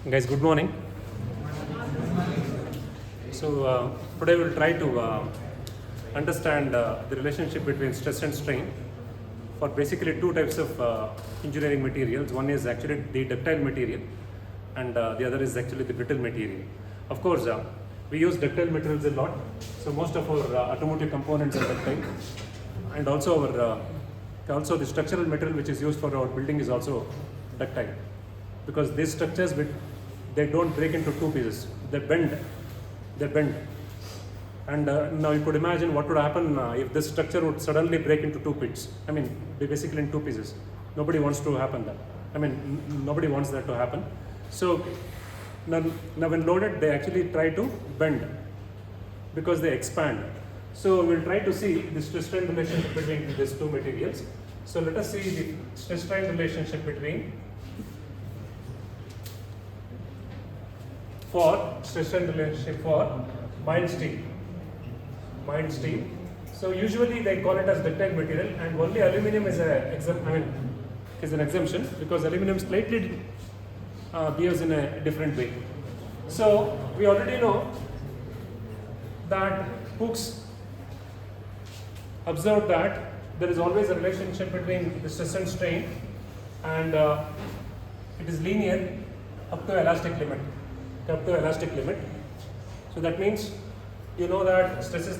Guys, good morning. Today we'll try to understand the relationship between stress and strain for basically two types of engineering materials. One is actually the ductile material and the other is actually the brittle material. Of course, we use ductile materials a lot. So most of our automotive components are ductile, and also also the structural material which is used for our building is also ductile, because these structures they don't break into two pieces. They bend. And now you could imagine what would happen if this structure would suddenly break into two bits. I mean, basically in two pieces. Nobody wants to happen that. Nobody wants that to happen. So now when loaded, they actually try to bend because they expand. So we'll try to see the stress-strain relationship between these two materials. So let us see the stress-strain relationship between stress-strain relationship for mild steel. So usually they call it as ductile material, and only aluminum is an exemption, because aluminum slightly behaves in a different way. So we already know that Hooke's observed that there is always a relationship between the stress and strain, and it is linear up to elastic limit. So that means you know that stress is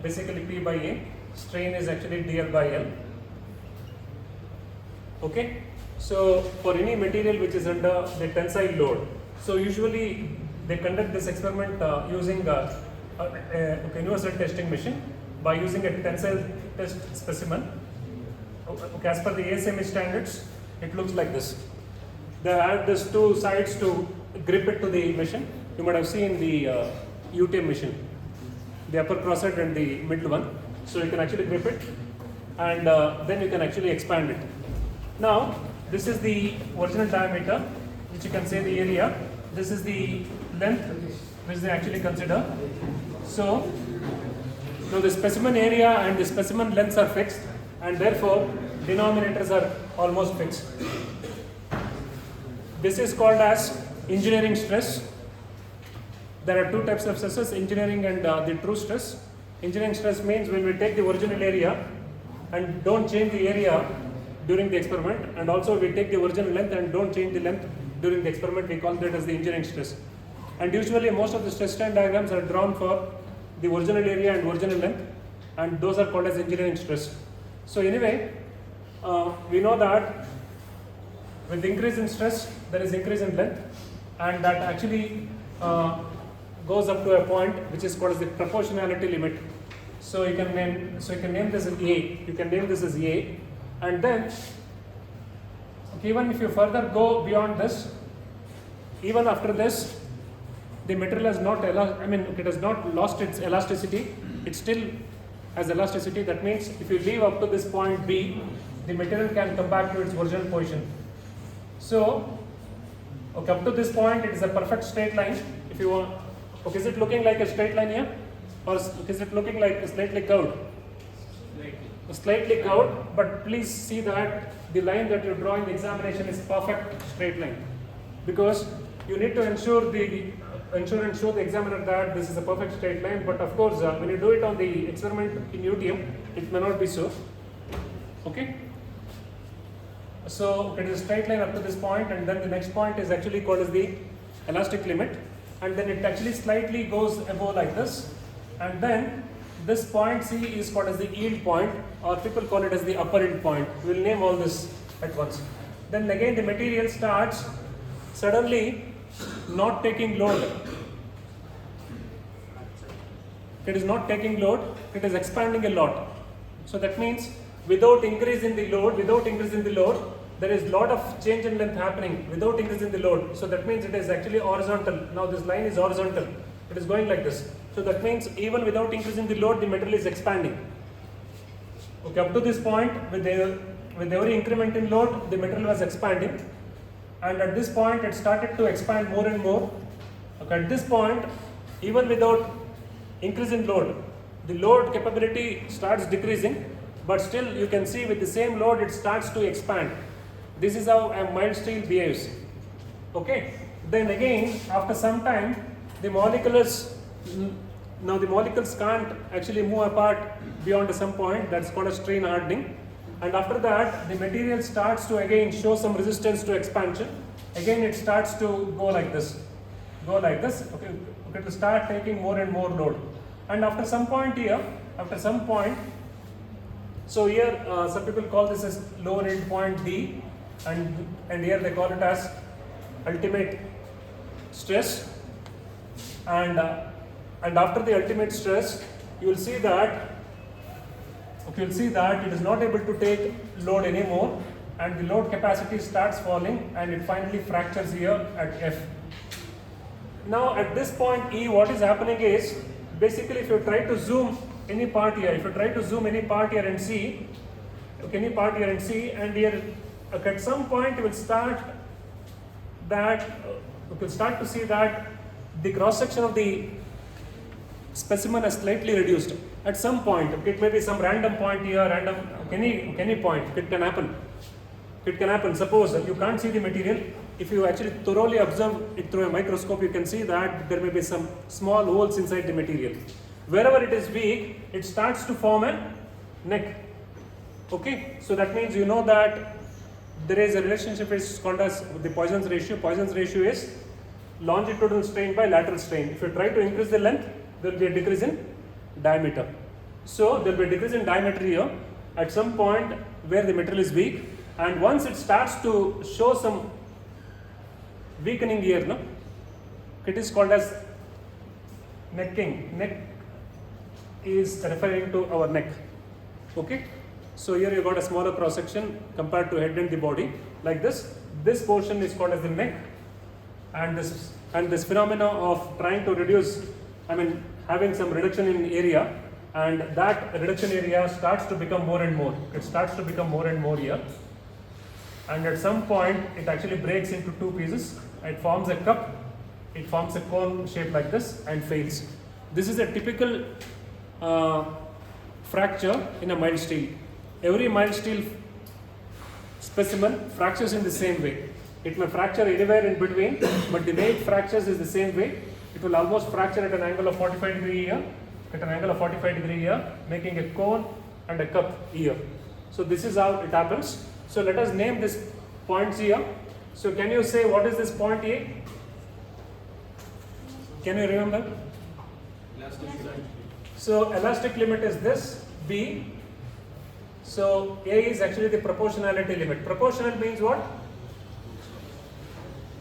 basically P by A, strain is actually dl by L. Okay, so for any material which is under the tensile load, so usually they conduct this experiment using a universal testing machine by using a tensile test specimen. Okay, as per the ASME standards, it looks like this. They have these two sides to grip it to the machine. You might have seen the UTM machine, the upper crosshead and the middle one. So you can actually grip it, and then you can actually expand it. Now, this is the original diameter, which you can say the area. This is the length, which they actually consider. So the specimen area and the specimen lengths are fixed, and therefore denominators are almost fixed. This is called as engineering stress. There are two types of stresses, engineering and the true stress. Engineering stress means when we take the original area and don't change the area during the experiment, and also we take the original length and don't change the length during the experiment, we call that as the engineering stress. And usually most of the stress strain diagrams are drawn for the original area and original length, and those are called as engineering stress. So anyway, we know that with increase in stress, there is increase in length, and that actually goes up to a point which is called as the proportionality limit. So you can name this as A. And then even if you further go beyond this, even after this, the material has not it has not lost its elasticity. It still has elasticity. That means if you leave up to this point B, the material can come back to its original position. So up to this point, it is a perfect straight line. If you want, is it looking like a straight line here, or is it looking like slightly curved? Slightly curved, but please see that the line that you draw in the examination is perfect straight line, because you need to ensure and show the examiner that this is a perfect straight line. But of course, when you do it on the experiment in UTM, it may not be so. Okay. So it is a straight line up to this point, and then the next point is actually called as the elastic limit, and then it actually slightly goes above like this, and then this point C is called as the yield point, or people call it as the upper end point. We will name all this at once. Then again the material starts suddenly not taking load. It is not taking load, it is expanding a lot. So that means without increase in the load, there is lot of change in length happening without increase in the load. So that means it is actually horizontal. Now this line is horizontal. It is going like this. So that means even without increasing the load, the material is expanding. Okay, up to this point, with every increment in load, the material was expanding, and at this point, it started to expand more and more. Okay, at this point, even without increase in load, the load capability starts decreasing, but still you can see with the same load, it starts to expand. This is how a mild steel behaves. Okay, then again after some time the molecules now the molecules can't actually move apart beyond some point, that's called a strain hardening, and after that the material starts to again show some resistance to expansion. Again it starts to go like this, okay, it will start taking more and more load, and after some point here, so here some people call this as lower end point D, and here they call it as ultimate stress, and after the ultimate stress you will see that it is not able to take load anymore, and the load capacity starts falling and it finally fractures here at F. Now at this point E, what is happening is, basically if you try to zoom any part here, and see, and here at some point you will start to see that the cross section of the specimen is slightly reduced at some point. It may be some random point here, any point, it can happen. Suppose you can't see the material, if you actually thoroughly observe it through a microscope, you can see that there may be some small holes inside the material. Wherever it is weak, it starts to form a neck. Okay, so that means you know that there is a relationship which is called as the Poisson's ratio. Poisson's ratio is longitudinal strain by lateral strain. If you try to increase the length, there will be a decrease in diameter. So there will be a decrease in diameter here at some point where the material is weak, and once it starts to show some weakening here, no, it is called as necking. Neck is referring to our neck. Okay, so here you got a smaller cross section compared to head and the body like this. This portion is called as the neck, and this phenomena of trying to reduce, having some reduction in area, and that reduction area starts to become more and more. It starts to become more and more here, and at some point it actually breaks into two pieces. It forms a cup, it forms a cone shape like this and fails. This is a typical fracture in a mild steel. Every mild steel specimen fractures in the same way. It may fracture anywhere in between, but the way it fractures is the same way. It will almost fracture at an angle of 45 degree here, making a cone and a cup here. So this is how it happens. So let us name these points here. So can you say what is this point A? Can you remember? So elastic limit is this B. So A is actually the proportionality limit. Proportional means what?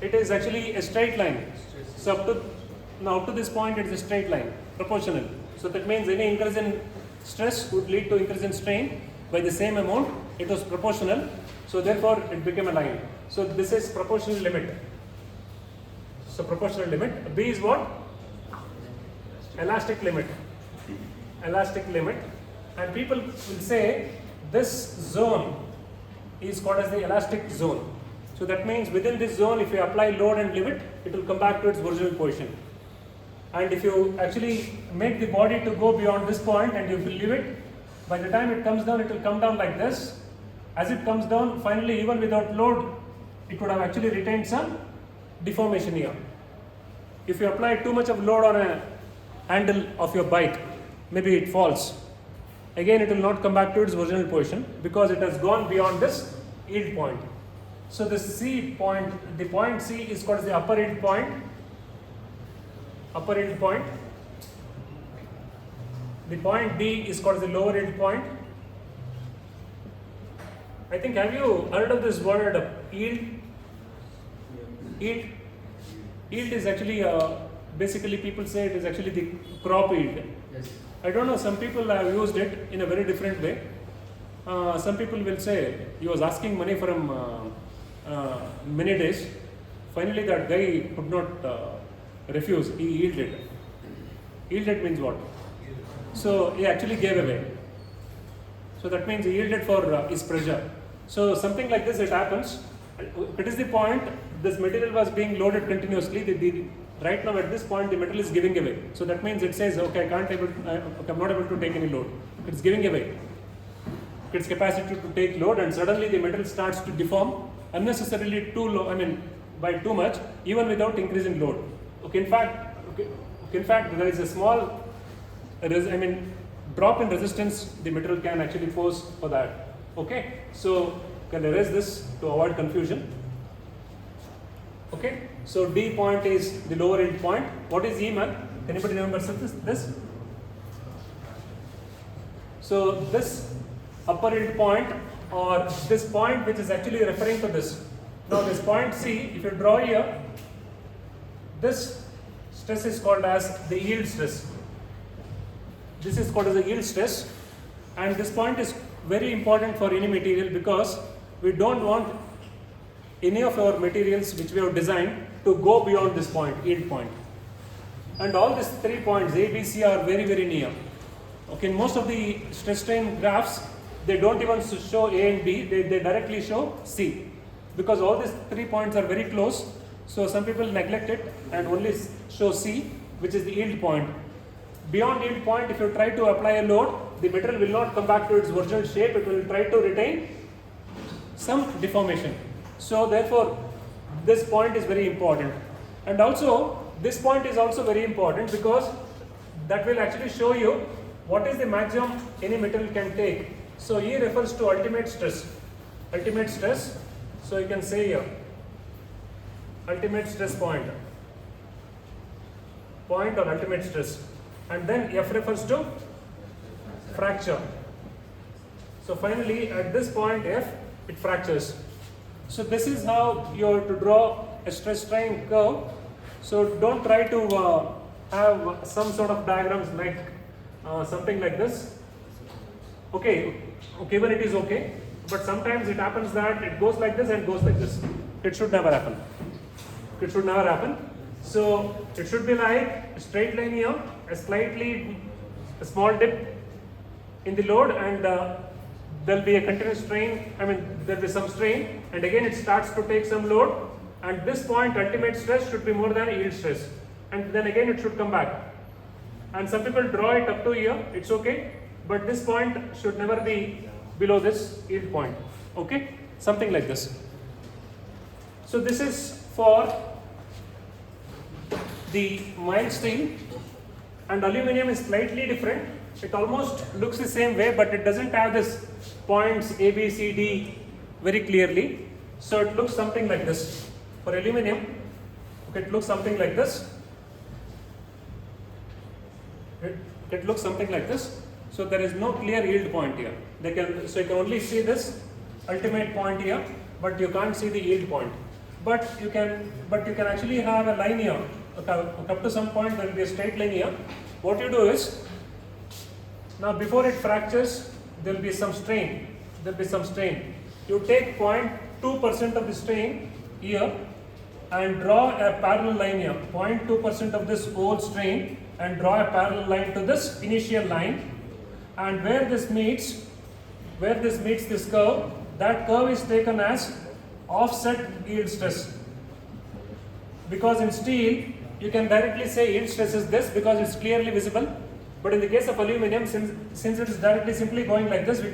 It is actually a straight line. So up to this point it is a straight line, proportional. So that means any increase in stress would lead to increase in strain by the same amount. It was proportional, so therefore it became a line. So this is proportional limit. So proportional limit. B is what? Elastic limit. And people will say this zone is called as the elastic zone. So that means within this zone, if you apply load and leave it, it will come back to its original position. And if you actually make the body to go beyond this point and you will leave it, by the time it comes down, it will come down like this. As it comes down, finally even without load, it would have actually retained some deformation here. If you apply too much of load on a handle of your bike, maybe it falls. Again, it will not come back to its original position because it has gone beyond this yield point. So this C point, the point C is called as the upper yield point. The point D is called as the lower yield point. I think, have you heard of this word yield? Yield is actually, basically people say it is actually the crop yield. Yes. I don't know, some people have used it in a very different way. Some people will say he was asking money from many days. Finally that guy could not refuse, he yielded. Yielded means what? So he actually gave away. So that means he yielded for his pressure. So something like this, it happens. It is the point, this material was being loaded continuously. Right now at this point the material is giving away. So that means it says, okay, I'm not able to take any load. It's giving away its capacity to take load, and suddenly the material starts to deform unnecessarily too low. by too much, even without increasing load. Okay, in fact, there is a small, drop in resistance the material can actually force for that. Okay, so can erase this to avoid confusion. Okay, so D point is the lower end point. What is E, man? Anybody remember this? So this upper end point, or this point which is actually referring to this. Now this point C, if you draw here, this stress is called as the yield stress. This is called as the yield stress, and this point is very important for any material because we don't want any of our materials which we have designed to go beyond this point, yield point. And all these 3 points A, B, C are very, very near. Okay, in most of the stress strain graphs, they don't even show A and B, they directly show C. Because all these 3 points are very close, so some people neglect it and only show C, which is the yield point. Beyond yield point, if you try to apply a load, the material will not come back to its original shape, it will try to retain some deformation. So therefore, this point is very important. And also, this point is also very important because that will actually show you what is the maximum any material can take. So E refers to ultimate stress. Ultimate stress, so you can say here, ultimate stress point or ultimate stress. And then F refers to fracture. So finally, at this point F, it fractures. So this is how you have to draw a stress strain curve. So don't try to have some sort of diagrams like something like this. Okay, even it is okay, but sometimes it happens that it goes like this and goes like this. It should never happen. It should never happen. So it should be like a straight line here, a small dip in the load, and there will be a continuous strain, there will be some strain, and again it starts to take some load, and this point ultimate stress should be more than yield stress, and then again it should come back. And some people draw it up to here, it's okay, but this point should never be below this yield point. Okay, something like this. So this is for the mild steel, and aluminum is slightly different. It almost looks the same way, but it doesn't have this points A, B, C, D very clearly. So it looks something like this. For aluminum, okay, it looks something like this. It looks something like this. So there is no clear yield point here. So you can only see this ultimate point here, but you can't see the yield point. But you can actually have a line here. Okay, up to some point there will be a straight line here. What you do is, now before it fractures, there will be some strain. You take 0.2% of the strain here and draw a parallel line here. 0.2% of this whole strain and draw a parallel line to this initial line. And where this meets this curve, that curve is taken as offset yield stress. Because in steel, you can directly say yield stress is this because it's clearly visible. But in the case of aluminum, since it is directly simply going like this, we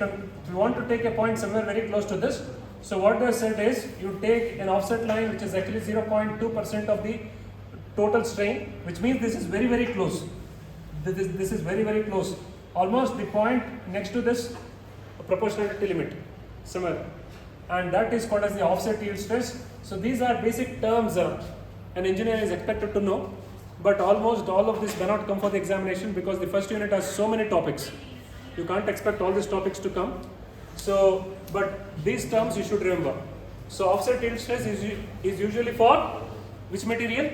want to take a point somewhere very close to this. So what they have said is, you take an offset line which is actually 0.2% of the total strain, which means this is very, very close. This is very, very close. Almost the point next to this proportionality limit, somewhere. And that is called as the offset yield stress. So these are basic terms an engineer is expected to know. But almost all of this may not come for the examination because the first unit has so many topics. You can't expect all these topics to come. So, but these terms you should remember. So offset yield stress is usually for which material?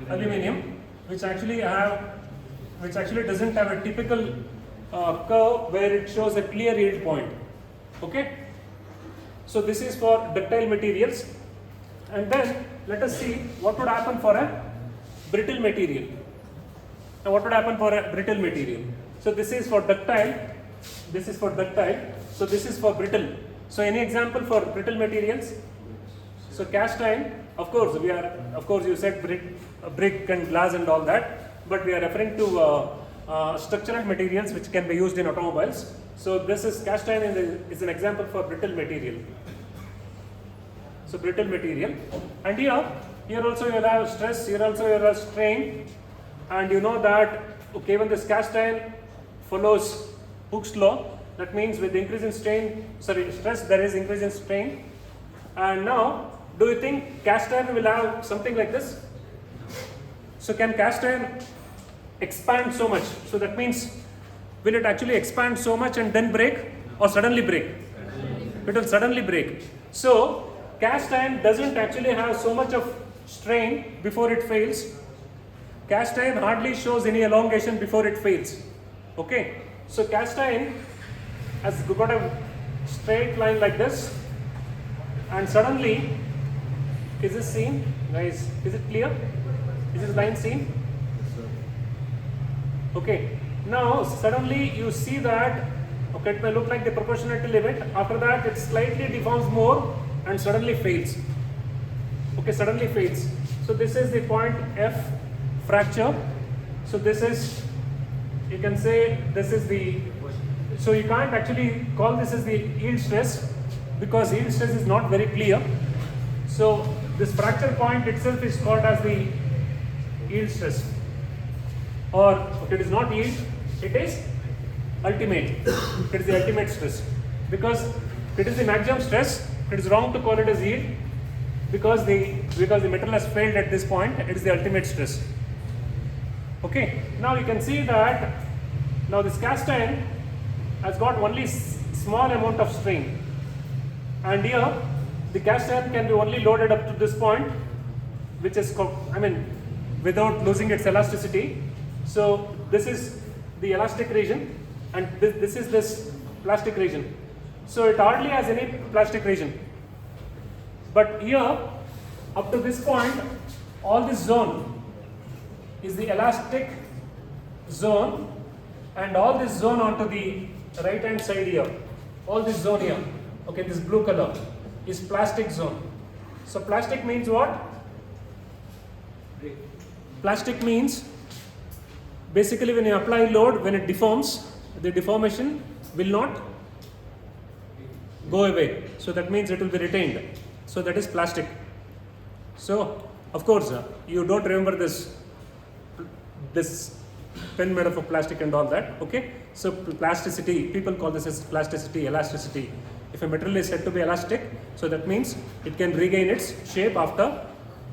Aluminum, which actually doesn't have a typical curve where it shows a clear yield point. Okay. So this is for ductile materials, and then let us see what would happen for a brittle material. Now what would happen for a brittle material? So this is for ductile, so this is for brittle. So any example for brittle materials? So cast iron, of course you said brick and glass and all that, but we are referring to structural materials which can be used in automobiles. So this is cast iron is an example for brittle material. So brittle material. And here also you will have stress, here also you will have strain, and you know that okay, when this cast iron follows Hooke's law, that means with increase in stress there is increase in strain. And now, do you think cast iron will have something like this? So can cast iron expand so much? So that means, will it actually expand so much and then break, or suddenly break? It will suddenly break. So cast iron doesn't actually have so much of strain before it fails. Cast iron hardly shows any elongation before it fails. Okay, so cast iron has got a straight line like this, and suddenly, is this seen? Guys, is it clear? Is this line seen? Okay, now suddenly you see that, okay, it may look like the proportionality limit. After that, it slightly deforms more and suddenly fails. Okay, suddenly fails. So this is the point F fracture. So this is, you can say this is the, so you can't actually call this as the yield stress because yield stress is not very clear. So this fracture point itself is called as the yield stress, or okay, it is not yield, it is ultimate. It is the ultimate stress because it is the maximum stress. It is wrong to call it as yield because the metal has failed at this point. It is the ultimate stress. Okay, now you can see that now this cast iron has got only small amount of strain, and here the cast iron can be only loaded up to this point, which is without losing its elasticity. So this is the elastic region, and this is this plastic region. So it hardly has any plastic region. But here, up to this point, all this zone is the elastic zone, and all this zone onto the right hand side here, all this zone here, okay, this blue color is plastic zone. So plastic means what? Plastic means basically when you apply load, when it deforms, the deformation will not go away. So that means it will be retained. So that is plastic. So of course you don't remember this pen made of plastic and all that. Okay. So plasticity, people call this as plasticity, elasticity. If a material is said to be elastic, so that means it can regain its shape after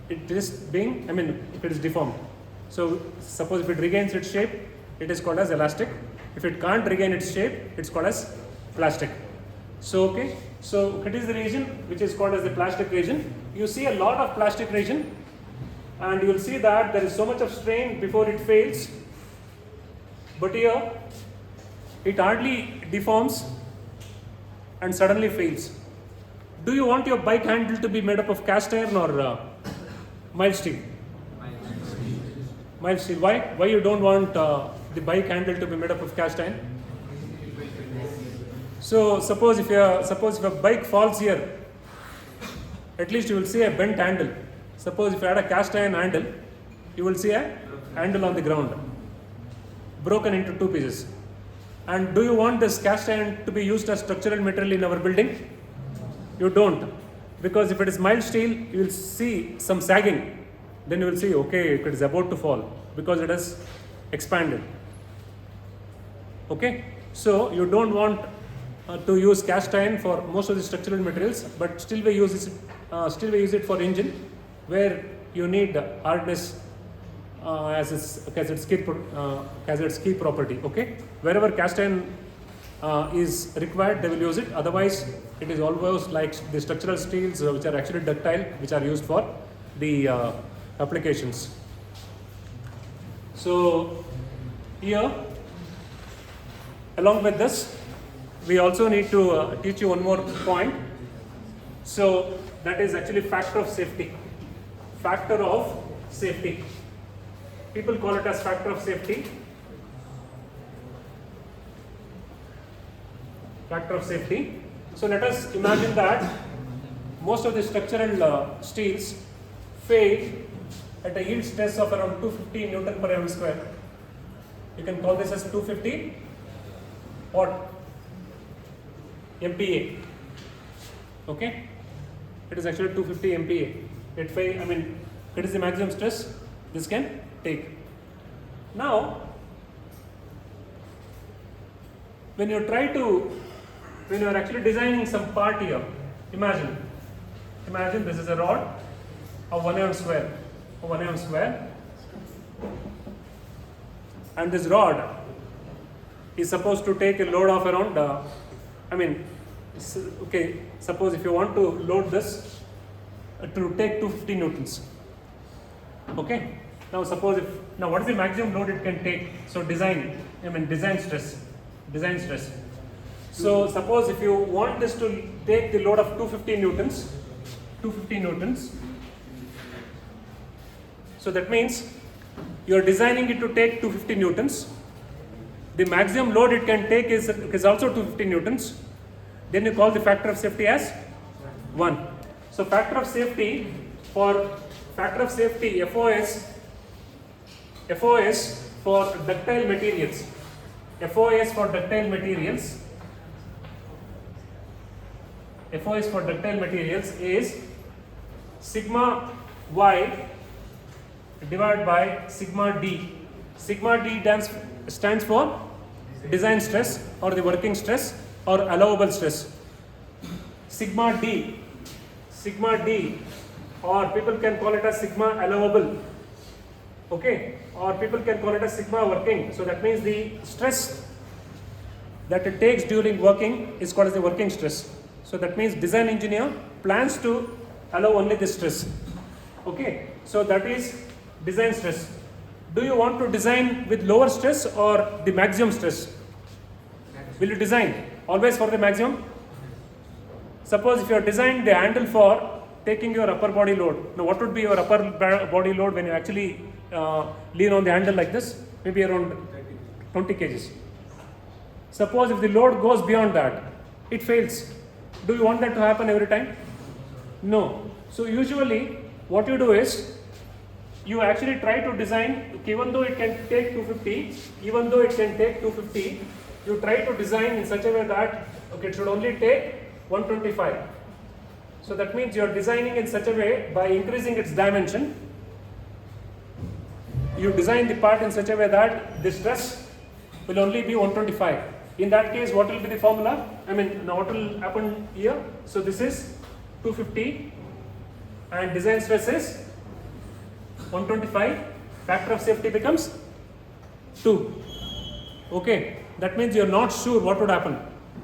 it is being, if it is deformed. So suppose if it regains its shape, it is called as elastic. If it can't regain its shape, it's called as plastic. So okay, so it is the region which is called as the plastic region. You see a lot of plastic region, and you will see that there is so much of strain before it fails. But here, it hardly deforms and suddenly fails. Do you want your bike handle to be made up of cast iron or mild steel? Mild steel. Why? Why you don't want the bike handle to be made up of cast iron? So suppose if a bike falls here, at least you will see a bent handle. Suppose if you had a cast iron handle, you will see a handle on the ground, broken into two pieces. And do you want this cast iron to be used as structural material in our building? You don't, because if it is mild steel, you will see some sagging. Then you will see, okay, it is about to fall because it has expanded. Okay, so you don't want to use cast iron for most of the structural materials, but still we use it for engine, where you need hardness as its key property. Okay, wherever cast iron is required, they will use it. Otherwise, it is almost like the structural steels which are actually ductile, which are used for the applications. So here, along with this, we also need to teach you one more point. So that is actually factor of safety. Factor of safety. People call it as factor of safety. Factor of safety. So let us imagine that most of the structural steels fail at a yield stress of around 250 Newton per mm square. You can call this as 250 what? MPa. Okay. It is actually 250 MPa. It is the maximum stress this can take. Now, when you are actually designing some part here, imagine this is a rod of 1 mm square, and this rod is supposed to take a load of around, suppose if you want to load this to take 250 newtons. Okay. Now what is the maximum load it can take? So design stress. So suppose if you want this to take the load of 250 newtons. So that means you are designing it to take 250 newtons. The maximum load it can take is also 250 newtons. Then you call the factor of safety as 1. So factor of safety, FOS for ductile materials. FOS for ductile materials is sigma y divided by sigma d. Sigma d stands for design stress or the working stress or allowable stress. Sigma d, or people can call it as sigma allowable. Okay, or people can call it as sigma working. So that means the stress that it takes during working is called as the working stress. So that means design engineer plans to allow only this stress. Okay, so that is design stress. Do you want to design with lower stress or the maximum stress? Will you design always for the maximum? Suppose if you have designed the handle for taking your upper body load. Now what would be your upper body load when you actually lean on the handle like this? Maybe around 20 kgs. Suppose if the load goes beyond that, it fails. Do you want that to happen every time? No. So usually what you do is you actually try to design, even though it can take 250, you try to design in such a way that it should only take 125. So that means you are designing in such a way, by increasing its dimension, you design the part in such a way that the stress will only be 125. In that case, what will be the formula? Now what will happen here? So this is 250 and design stress is 125. Factor of safety becomes 2. Okay, that means you are not sure what would happen.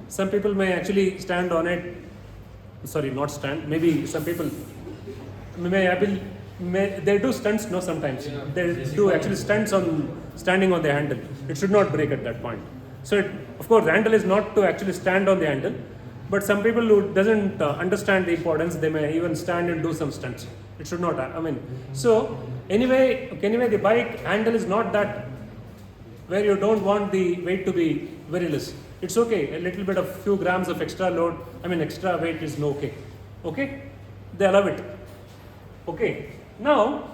Some people may actually stand on it. Sorry, not stand. Maybe some people they do stunts. No, sometimes they do actually stunts on standing on the handle. It should not break at that point. So of course, the handle is not to actually stand on the handle. But some people who doesn't understand the importance, they may even stand and do some stunts. It should not. So anyway, the bike handle is not that where you don't want the weight to be very less. It's okay. A little bit of few grams of extra load, extra weight is no okay. Okay, they allow it. Okay. Now,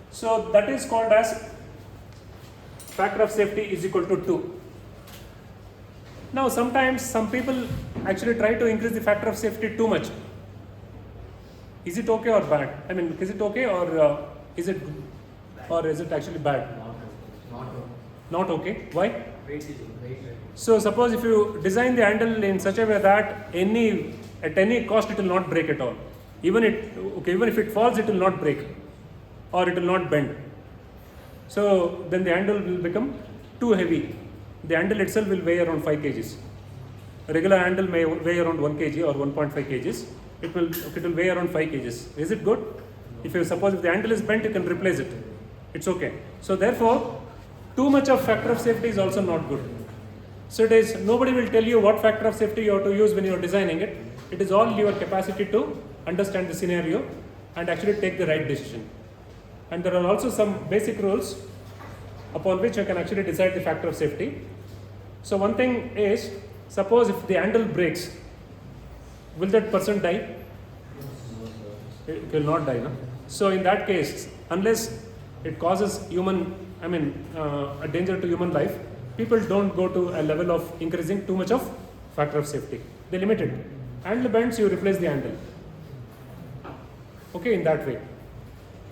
so that is called as factor of safety is equal to 2. Now, sometimes some people actually try to increase the factor of safety too much. Is it okay or bad? Is it okay or is it actually bad? Not okay. Why? So suppose if you design the handle in such a way that at any cost it will not break at all. Even if it falls, it will not break or it will not bend. So then the handle will become too heavy. The handle itself will weigh around 5 kgs. A regular handle may weigh around 1 kg or 1.5 kgs. It will weigh around 5 kgs. Is it good? If the handle is bent, you can replace it. It's okay. So therefore, too much of factor of safety is also not good. So nobody will tell you what factor of safety you have to use when you are designing it. It is all your capacity to understand the scenario and actually take the right decision. And there are also some basic rules upon which you can actually decide the factor of safety. So one thing is, suppose if the handle breaks, will that person die? It will not die, no? So in that case, unless it causes a danger to human life, people don't go to a level of increasing too much of factor of safety. They limit it. Handle bends, you replace the handle. Okay, in that way.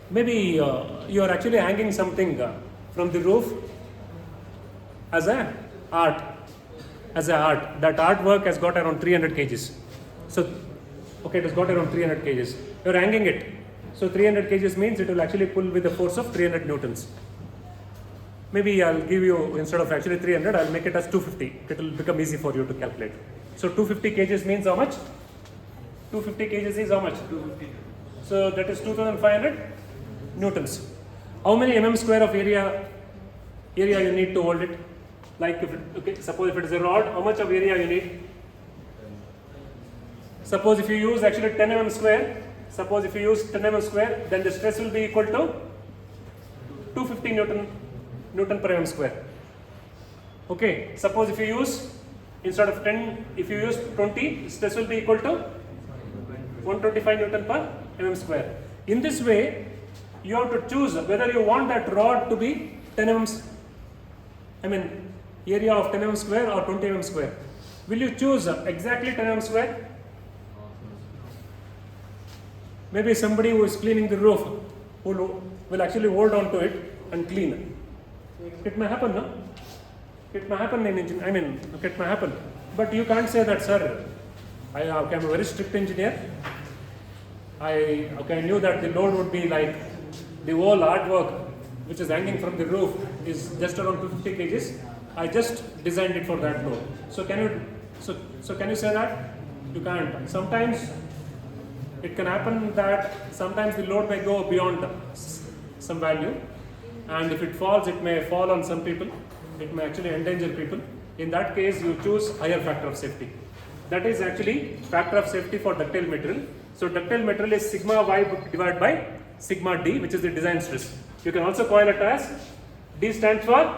Maybe you are actually hanging something from the roof as a art. That artwork has got around 300 kgs. So, okay, it has got around 300 kgs. You are hanging it. So 300 kgs means it will actually pull with a force of 300 newtons. Maybe I'll give you, instead of actually 300, I'll make it as 250. It will become easy for you to calculate. So 250 kgs means how much? 250 kgs is how much? 250. So that is 2500 newtons. How many mm square of area you need to hold it? Like if it, okay, suppose if it is a rod, how much of area you need? Suppose if you use actually 10 mm square, then the stress will be equal to 250 Newton per mm square. Okay, suppose if you use, instead of 10, if you use 20, stress will be equal to 125 Newton per mm square. In this way, you have to choose whether you want that rod to be 10 mm, area of 10 mm square or 20 mm square. Will you choose exactly 10 mm square? Maybe somebody who is cleaning the roof who will actually hold on to it and clean. It may happen, no? It may happen in engineering. It may happen. But you can't say that, sir, I am a very strict engineer. I knew that the load would be like the whole artwork which is hanging from the roof is just around 250 kgs. I just designed it for that load. So can you say that? You can't. Sometimes it can happen that sometimes the load may go beyond some value, and if it falls, it may fall on some people. It may actually endanger people. In that case, you choose higher factor of safety. That is actually factor of safety for ductile material. So ductile material is sigma y divided by sigma d, which is the design stress. You can also call it as D stands for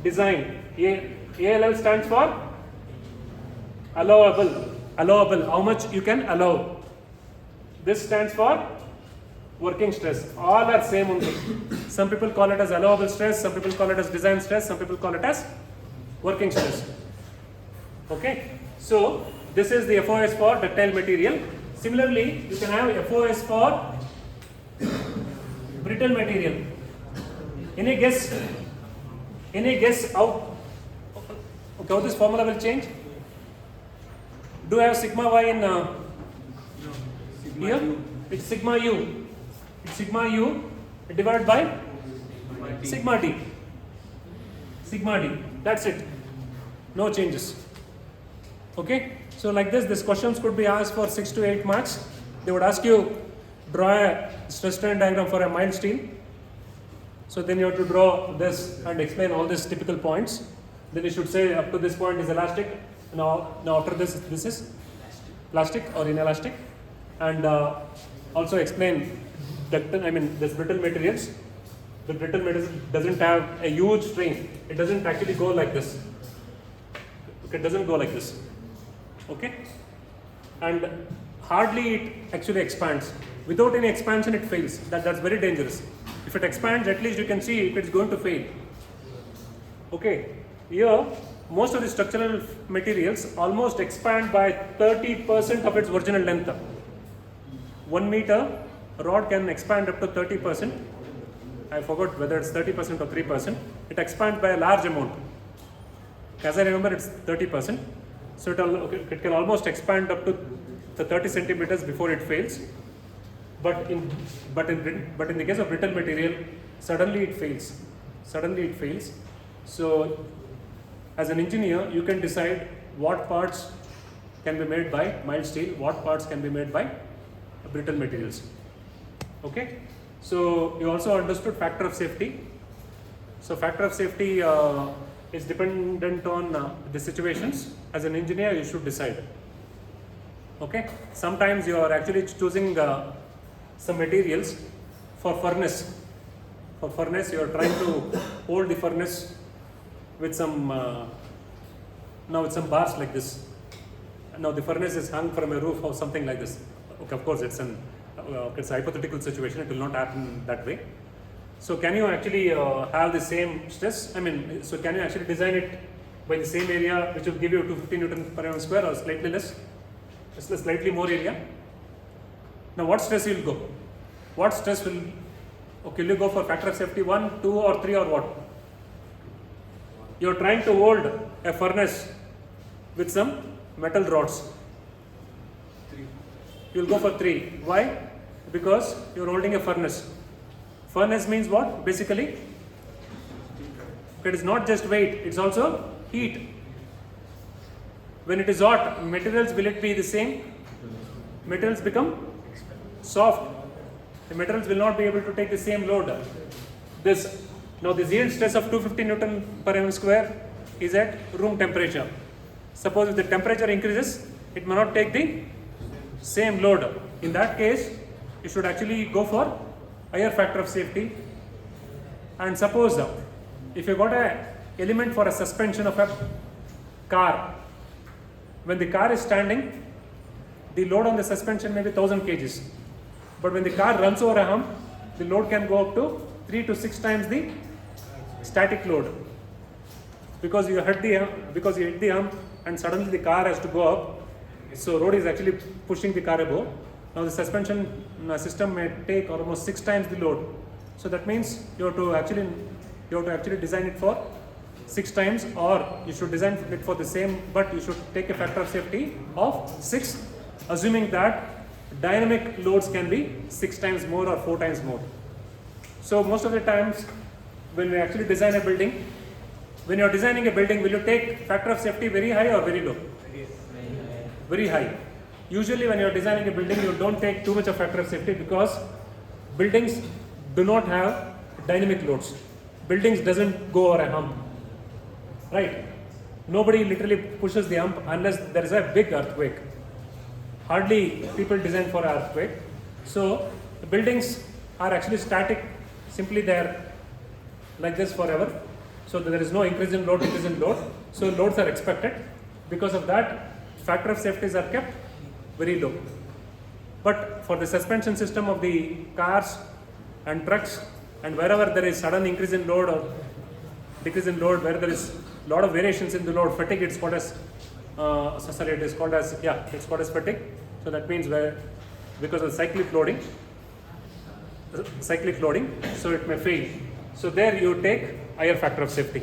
design. ALL stands for allowable. How much you can allow. This stands for working stress. All are same only. Some people call it as allowable stress, some people call it as design stress, some people call it as working stress. Okay, so this is the FOS for ductile material. Similarly, you can have FOS for brittle material. Any guess how this formula will change? Do I have sigma y in here? It's sigma u. It's sigma u divided by sigma d. Sigma d. That's it. No changes. Okay. So like this questions could be asked for 6 to 8 marks. They would ask you draw a stress strain diagram for a mild steel. So then you have to draw this and explain all these typical points. Then you should say up to this point is elastic. Now after this is plastic or inelastic, and also explain this brittle materials. The brittle materials doesn't have a huge strain. It doesn't actually go like this. It doesn't go like this. Okay, and hardly it actually expands. Without any expansion, it fails. That's very dangerous. If it expands, at least you can see if it's going to fail. Okay, here most of the structural materials almost expand by 30% of its original length. 1 meter rod can expand up to 30%. I forgot whether it's 30% or 3%. It expands by a large amount. As I remember, it's 30%. So it can almost expand up to the 30 centimeters before it fails. But in the case of brittle material, suddenly it fails. So as an engineer, you can decide what parts can be made by mild steel, what parts can be made by brittle materials. Okay, so you also understood factor of safety. So factor of safety is dependent on the situations. As an engineer, you should decide. Okay, sometimes you are actually choosing some materials for furnace. For furnace, you are trying to hold the furnace with some with some bars like this. Now the furnace is hung from a roof or something like this. Okay, of course it's a hypothetical situation. It will not happen that way. So can you actually have the same stress? So can you actually design it by the same area, which will give you 250 Newton per mm square, or slightly less, slightly more area? Now what stress you will go? What stress will, okay, will you go for factor of safety 1, 2 or 3 or what? You are trying to hold a furnace with some metal rods. You will go for 3. Why? Because you are holding a furnace. Furnace means what? Basically, it is not just weight, it's also heat. When it is hot, materials, will it be the same? Materials become soft. The materials will not be able to take the same load. Now this yield stress of 250 Newton per mm square is at room temperature. Suppose if the temperature increases, it may not take the same load. In that case, you should actually go for higher factor of safety. And suppose if you got a element for a suspension of a car, when the car is standing, the load on the suspension may be 1000 kgs. But when the car runs over a hump, the load can go up to 3 to 6 times the static load. Because you hit the hump and suddenly the car has to go up. So road is actually pushing the car above. Now the suspension system may take almost 6 times the load. So that means you have to actually design it for 6 times, or you should design it for the same, but you should take a factor of safety of 6, assuming that dynamic loads can be 6 times more or 4 times more. So most of the times when we actually design a building, when you are designing a building, will you take factor of safety very high or very low? Very high. Usually when you are designing a building, you don't take too much of factor of safety because buildings do not have dynamic loads. Buildings doesn't go over a hump, right? Nobody literally pushes the hump unless there is a big earthquake. Hardly people design for an earthquake. So the buildings are actually static, simply they are like this forever. So there is no increase in load, decrease in load. So loads are expected. Because of that, factor of safeties are kept very low. But for the suspension system of the cars and trucks, and wherever there is sudden increase in load or decrease in load, where there is a lot of variations in the load, fatigue, it's called as fatigue. So that means because of cyclic loading, so it may fail. So there you take higher factor of safety.